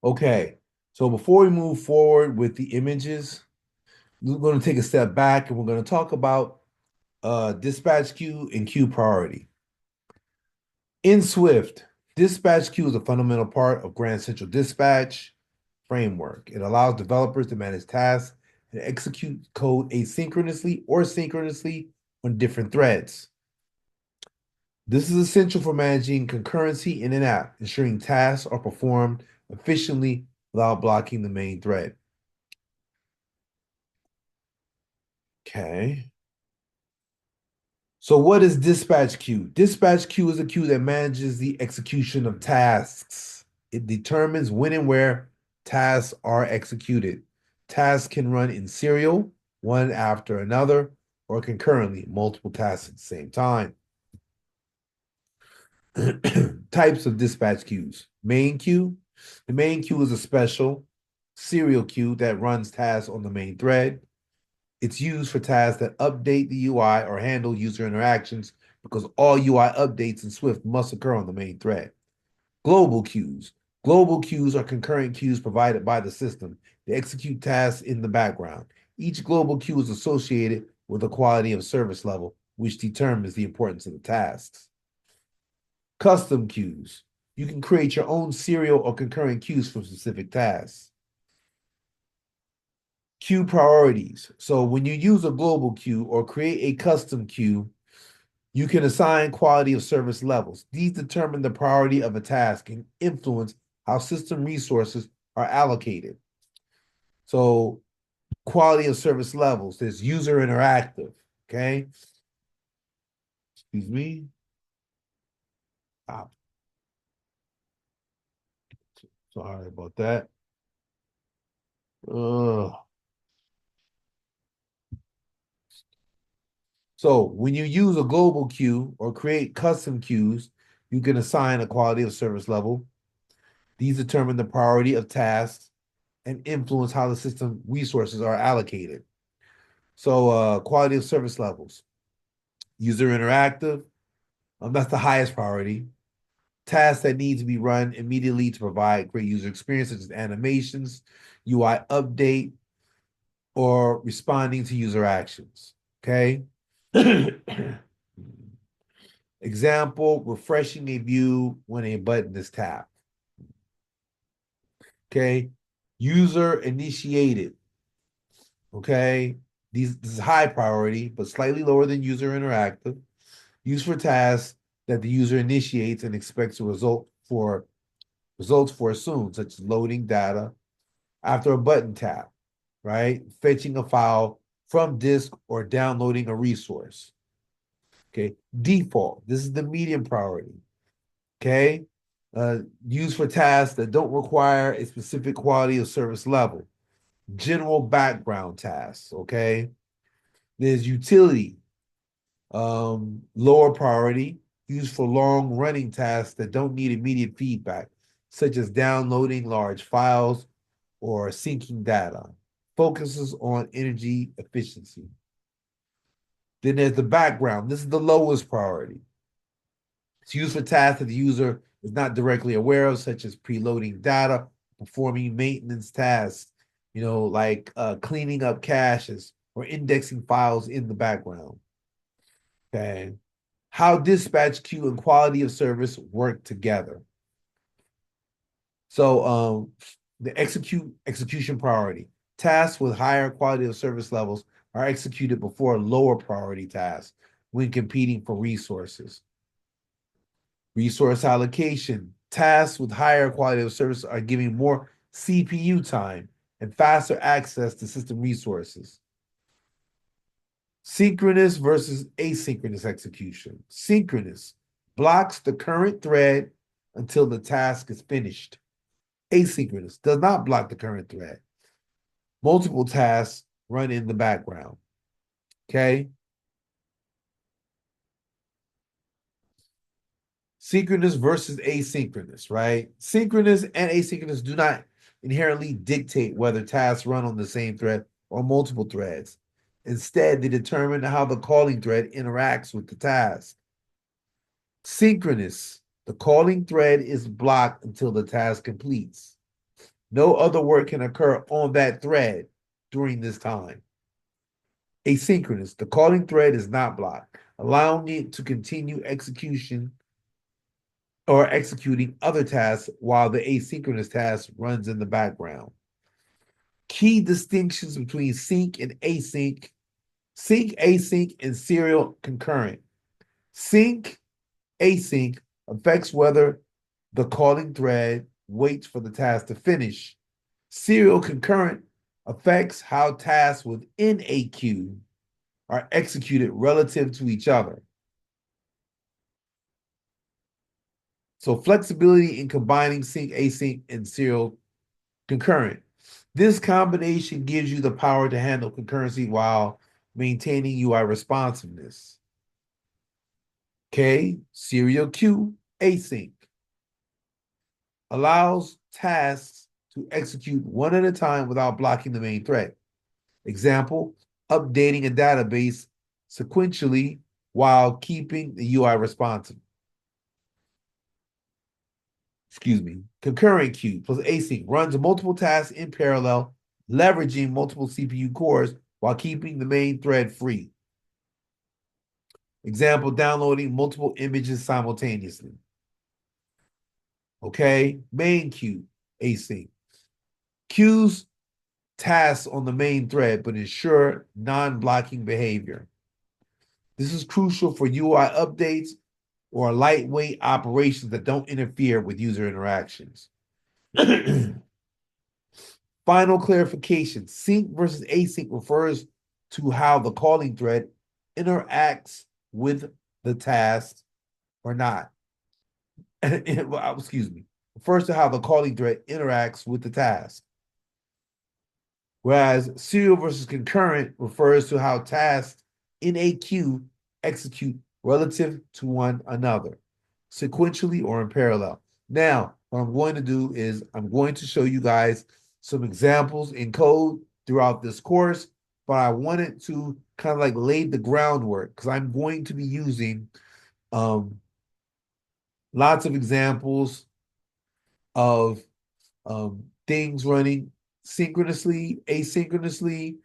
Okay, so before we move forward with the images, we're going to take a step back and we're going to talk about dispatch queue and queue priority. In Swift, dispatch queue is a fundamental part of Grand Central Dispatch framework. It allows developers to manage tasks and execute code asynchronously or synchronously on different threads. This is essential for managing concurrency in an app, ensuring tasks are performed efficiently without blocking the main thread. Okay. So what is dispatch queue? Dispatch queue is a queue that manages the execution of tasks. It determines when and where tasks are executed. Tasks can run in serial, one after another, or concurrently, multiple tasks at the same time. Types of dispatch queues. Main queue. The main queue is a special serial queue that runs tasks on the main thread. It's used for tasks that update the UI or handle user interactions because all UI updates in Swift must occur on the main thread. Global queues. Global queues are concurrent queues provided by the system. They execute tasks in the background. Each global queue is associated with a quality of service level, which determines the importance of the tasks. Custom queues. You can create your own serial or concurrent queues for specific tasks. Queue priorities. So when you use a global queue or create a custom queue, you can assign quality of service levels. These determine the priority of a task and influence how system resources are allocated. So quality of service levels, there's user interactive, okay? Excuse me. Ah, sorry about that. Ugh. So when you use a global queue or create custom queues, you can assign a quality of service level. These determine the priority of tasks and influence how the system resources are allocated. So quality of service levels, user interactive, that's the highest priority. Tasks that need to be run immediately to provide great user experience, such as animations, UI update, or responding to user actions. Okay. Example, refreshing a view when a button is tapped. Okay. User initiated. Okay. This is high priority, but slightly lower than user interactive. Used for tasks that the user initiates and expects a results for soon, such as loading data after a button tap, right? Fetching a file from disk or downloading a resource. Okay. Default. This is the medium priority. Okay. Used for tasks that don't require a specific quality of service level. General background tasks. Okay. There's utility. Lower priority, used for long running tasks that don't need immediate feedback, such as downloading large files or syncing data. Focuses on energy efficiency. Then there's the background. This is the lowest priority. It's used for tasks that the user is not directly aware of, such as preloading data, performing maintenance tasks, like cleaning up caches or indexing files in the background. Okay. How dispatch queue and quality of service work together. So the execution priority. Tasks with higher quality of service levels are executed before lower priority tasks when competing for resources. Resource allocation. Tasks with higher quality of service are giving more CPU time and faster access to system resources. Synchronous versus asynchronous execution. Synchronous blocks the current thread until the task is finished. Asynchronous does not block the current thread. Multiple tasks run in the background. Okay. Synchronous versus asynchronous, right? Synchronous and asynchronous do not inherently dictate whether tasks run on the same thread or multiple threads. Instead, they determine how the calling thread interacts with the task. Synchronous, the calling thread is blocked until the task completes. No other work can occur on that thread during this time. Asynchronous. The calling thread is not blocked, allowing it to continue execution or executing other tasks while the asynchronous task runs in the background. Key distinctions between sync and async. Sync, async, and serial concurrent. Sync, async affects whether the calling thread waits for the task to finish. Serial concurrent affects how tasks within a queue are executed relative to each other. So flexibility in combining sync, async, and serial concurrent. This combination gives you the power to handle concurrency while maintaining UI responsiveness. Okay, serial queue, async allows tasks to execute one at a time without blocking the main thread. Example, updating a database sequentially while keeping the UI responsive. Excuse me. Concurrent queue plus async runs multiple tasks in parallel, leveraging multiple CPU cores while keeping the main thread free. Example, downloading multiple images simultaneously. Okay, main queue, async. Queues tasks on the main thread, but ensure non-blocking behavior. This is crucial for UI updates or lightweight operations that don't interfere with user interactions. Final clarification, sync versus async refers to how the calling thread interacts with the task or not. Excuse me. Refers to how the calling thread interacts with the task. Whereas serial versus concurrent refers to how tasks in a queue execute relative to one another, sequentially or in parallel. Now, what I'm going to do is I'm going to show you guys some examples in code throughout this course, but I wanted to kind of like lay the groundwork because I'm going to be using lots of examples of things running synchronously, asynchronously,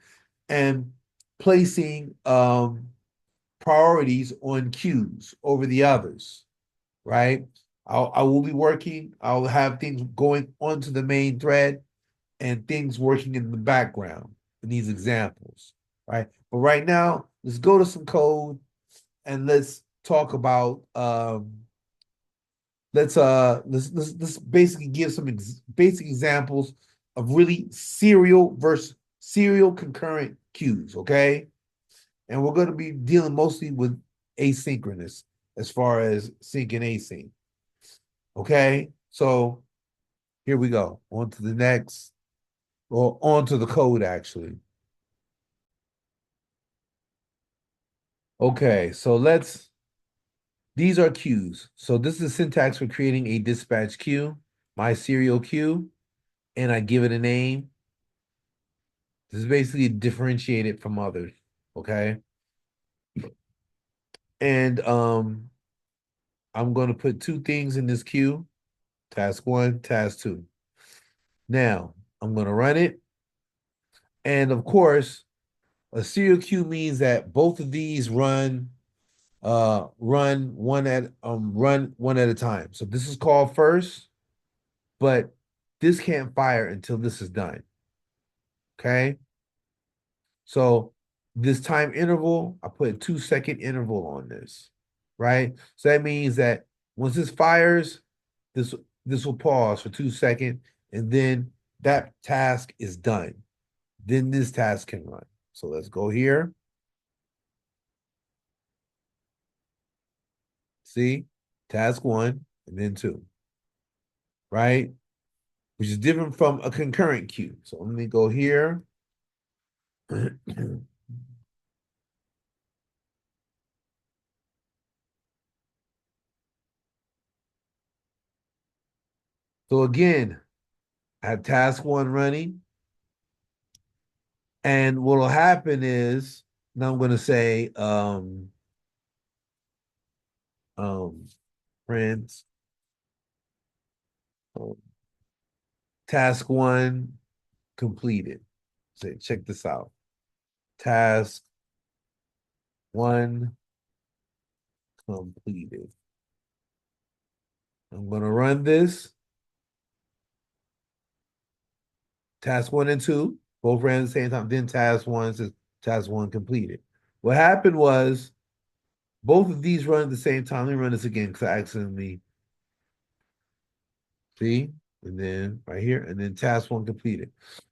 and placing priorities on queues over the others, right? I will be working, I'll have things going onto the main thread and things working in the background in these examples, right? But right now, let's go to some code and let's talk about let's basically give some basic examples of really serial versus serial concurrent queues, okay? And we're going to be dealing mostly with asynchronous as far as sync and async. Okay, so here we go. On to the next, or on to the code actually. Okay, so these are queues. So this is syntax for creating a dispatch queue, my serial queue, and I give it a name. This is basically differentiated from others, okay? And I'm going to put two things in this queue, task one, task two. Now, I'm going to run it. And of course, a serial queue means that both of these run one at a time. So this is called first, but this can't fire until this is done. Okay? So this time interval, I put a 2-second interval on this, right? So that means that once this fires, this this will pause for 2 seconds, and then that task is done. Then this task can run. So let's go here. See, task one and then two, right? Which is different from a concurrent queue. So let me go here. So again, I have task one running. And what will happen is now I'm going to say um friends um, Task one completed. So check this out. Task one completed. I'm going to run this. Task one and two both ran at the same time. Then task one says task one completed. What happened was both of these run at the same time. Let me run this again because I accidentally see, and then right here, and then task one completed.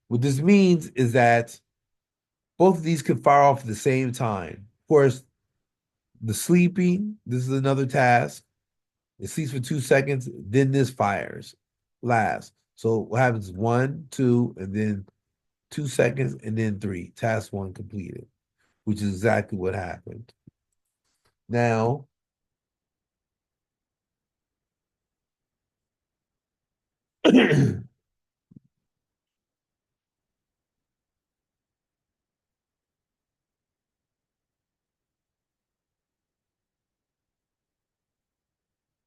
What this means is that both of these can fire off at the same time. Of course, the sleeping, this is another task. It sleeps for 2 seconds, then this fires last. So what happens is 1, 2, and then 2 seconds, and then 3. Task one completed, which is exactly what happened. Now,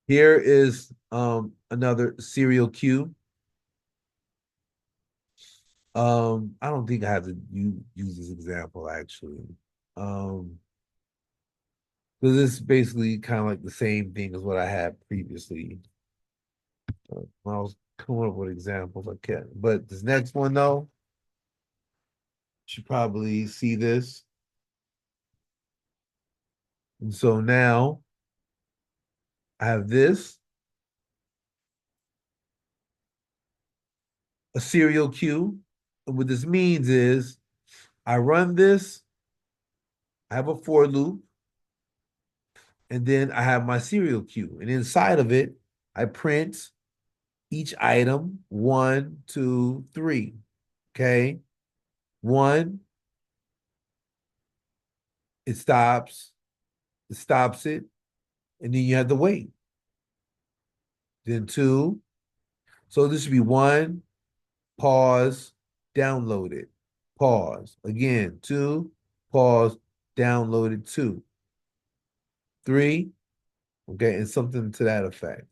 here is another serial queue. I don't think I have to use this example actually. Because this is basically kind of like the same thing as what I had previously. When I was coming up with examples, I can't. But this next one though, you should probably see this. And so now I have this, a serial queue. And what this means is I run this, I have a for loop, and then I have my serial queue. And inside of it, I print each item 1, 2, 3. Okay. 1, it stops, it, and then you have to wait. Then 2. So this should be 1, pause, download it, pause. Again, 2, pause, download it, 2. 3, okay, and something to that effect.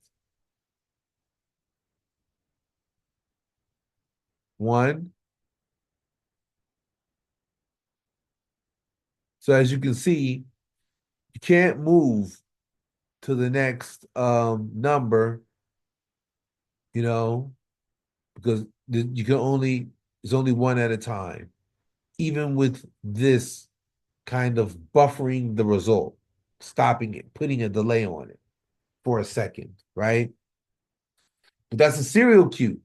1. So as you can see, you can't move to the next number, because you can only, it's only one at a time. Even with this kind of buffering the result, stopping it, putting a delay on it for a second, right? But that's a serial queue.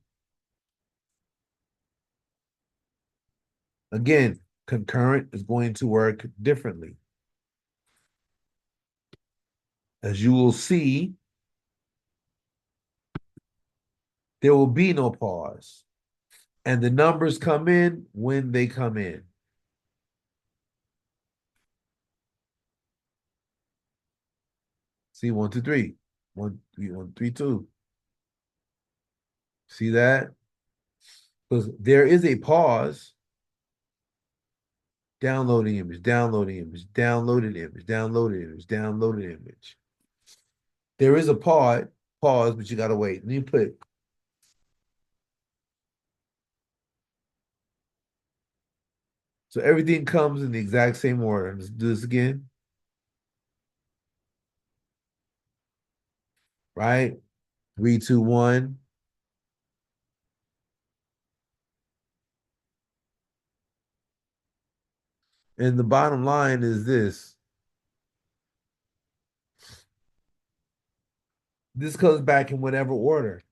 Again, concurrent is going to work differently. As you will see, there will be no pause. And the numbers come in when they come in. See, 1, 2, 3. 1, 3, 1, 3, 2. See that? Because there is a pause. Downloading image, downloading image, downloaded image, downloaded image, downloaded image. There is a pause, but you gotta wait. And you put, so everything comes in the exact same order. Let's do this again. Right? 3, 2, 1. And the bottom line is this. This comes back in whatever order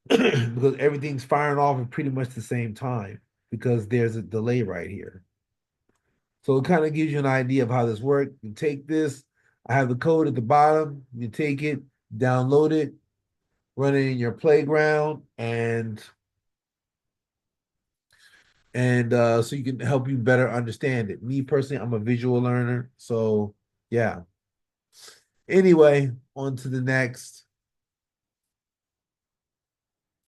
because everything's firing off at pretty much the same time because there's a delay right here. So it kind of gives you an idea of how this works. You take this, I have the code at the bottom, you take it, download it, run it in your playground, and so you can help you better understand it. Me personally, I'm a visual learner, so yeah. Anyway, on to the next.